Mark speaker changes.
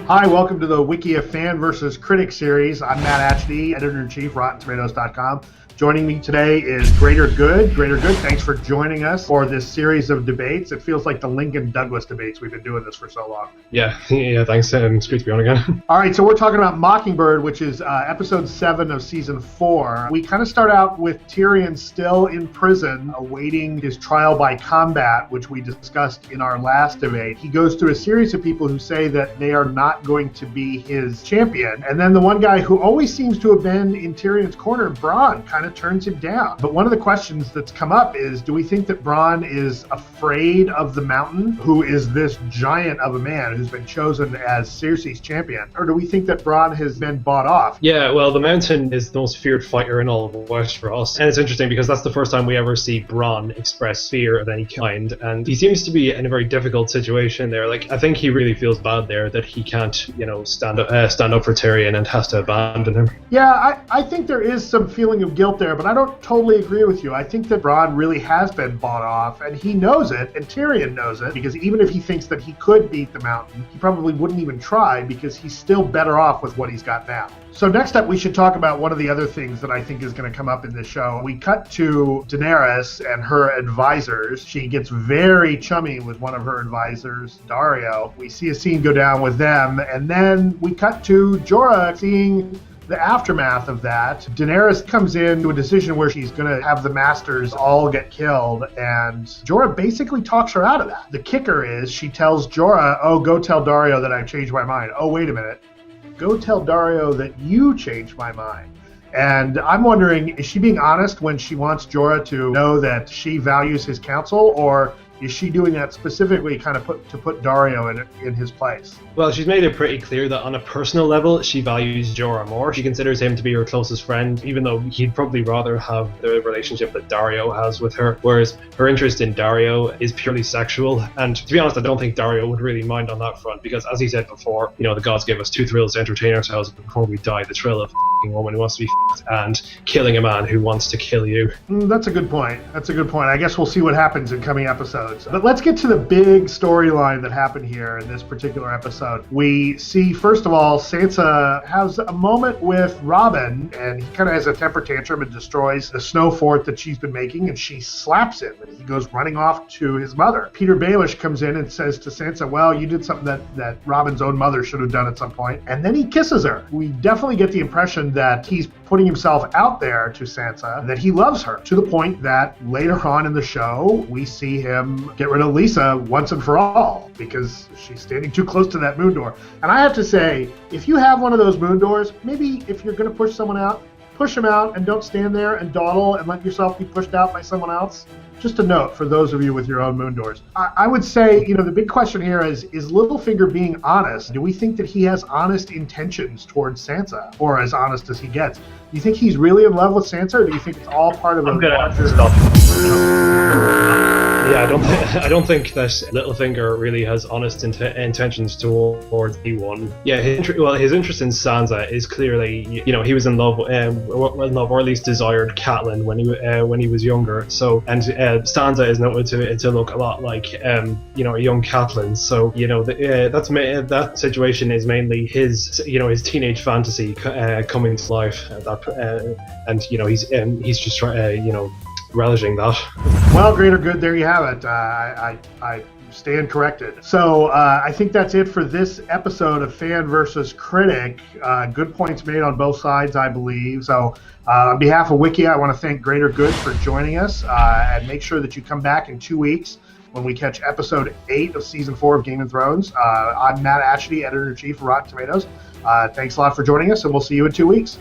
Speaker 1: Hi, welcome to the Wikia Fan versus Critic series. I'm Matt Atchity, Editor-in-Chief, RottenTomatoes.com. Joining me today is Greater Good. Greater Good, thanks for joining us for this series of debates. It feels like the Lincoln-Douglas debates. We've been doing this for so long.
Speaker 2: Yeah, thanks. It's great to be on again.
Speaker 1: All right, so we're talking about Mockingbird, which is episode 7 of season 4. We kind of start out with Tyrion still in prison, awaiting his trial by combat, which we discussed in our last debate. He goes through a series of people who say that they are not going to be his champion. And then the one guy who always seems to have been in Tyrion's corner, Bronn, kind of turns him down. But one of the questions that's come up is, do we think that Bronn is afraid of the Mountain, who is this giant of a man who's been chosen as Cersei's champion? Or do we think that Bronn has been bought off?
Speaker 2: Yeah, well, the Mountain is the most feared fighter in all of Westeros. And it's interesting because that's the first time we ever see Bronn express fear of any kind. And he seems to be in a very difficult situation there. Like, I think he really feels bad there that he can't, stand up for Tyrion and has to abandon him.
Speaker 1: Yeah, I think there is some feeling of guilt there, but I don't totally agree with you. I think that Bronn really has been bought off, and he knows it, and Tyrion knows it, because even if he thinks that he could beat the Mountain, he probably wouldn't even try, because he's still better off with what he's got now. So next up, we should talk about one of the other things that I think is going to come up in this show. We cut to Daenerys and her advisors. She gets very chummy with one of her advisors, Daario. We see a scene go down with them, and then we cut to Jorah seeing the aftermath of that. Daenerys comes into a decision where she's going to have the Masters all get killed, and Jorah basically talks her out of that. The kicker is she tells Jorah, oh, go tell Daario that I've changed my mind. Oh, wait a minute. Go tell Daario that you changed my mind. And I'm wondering, is she being honest when she wants Jorah to know that she values his counsel, or is she doing that specifically kind of to put Daario in his place?
Speaker 2: Well, she's made it pretty clear that on a personal level, she values Jorah more. She considers him to be her closest friend, even though he'd probably rather have the relationship that Daario has with her, whereas her interest in Daario is purely sexual. And to be honest, I don't think Daario would really mind on that front, because as he said before, the gods gave us two thrills to entertain ourselves before we die: the thrill of f***ing a woman who wants to be f***ed and killing a man who wants to kill you.
Speaker 1: That's a good point. I guess we'll see what happens in coming episodes. But let's get to the big storyline that happened here in this particular episode. We see, first of all, Sansa has a moment with Robin, and he kind of has a temper tantrum and destroys the snow fort that she's been making, and she slaps him, and he goes running off to his mother. Peter Baelish comes in and says to Sansa, well, you did something that Robin's own mother should have done at some point, and then he kisses her. We definitely get the impression that he's putting himself out there to Sansa, that he loves her, to the point that later on in the show, we see him get rid of Lisa once and for all, because she's standing too close to that moon door. And I have to say, if you have one of those moon doors, maybe if you're going to push someone out, push them out and don't stand there and dawdle and let yourself be pushed out by someone else. Just a note for those of you with your own moon doors. I would say, the big question here is Littlefinger being honest? Do we think that he has honest intentions towards Sansa, or as honest as he gets? Do you think he's really in love with Sansa, or do you think it's all part of a larger...
Speaker 2: Yeah, I don't think that Littlefinger really has honest intentions towards anyone. Yeah, his interest in Sansa is clearly, he was in love, or at least desired Catelyn when he was younger. So, and Sansa is noted to look a lot like, a young Catelyn. So, that situation is mainly his teenage fantasy coming to life. He's just trying, relishing that.
Speaker 1: Well, Greater Good, there you have it. I stand corrected. So I think that's it for this episode of Fan versus Critic. Good points made on both sides, I believe. So on behalf of Wikia, I want to thank Greater Good for joining us, and make sure that you come back in 2 weeks when we catch episode 8 of season 4 of Game of Thrones. I'm Matt Atchity, Editor-in-Chief of Rotten Tomatoes. Thanks a lot for joining us, and we'll see you in 2 weeks.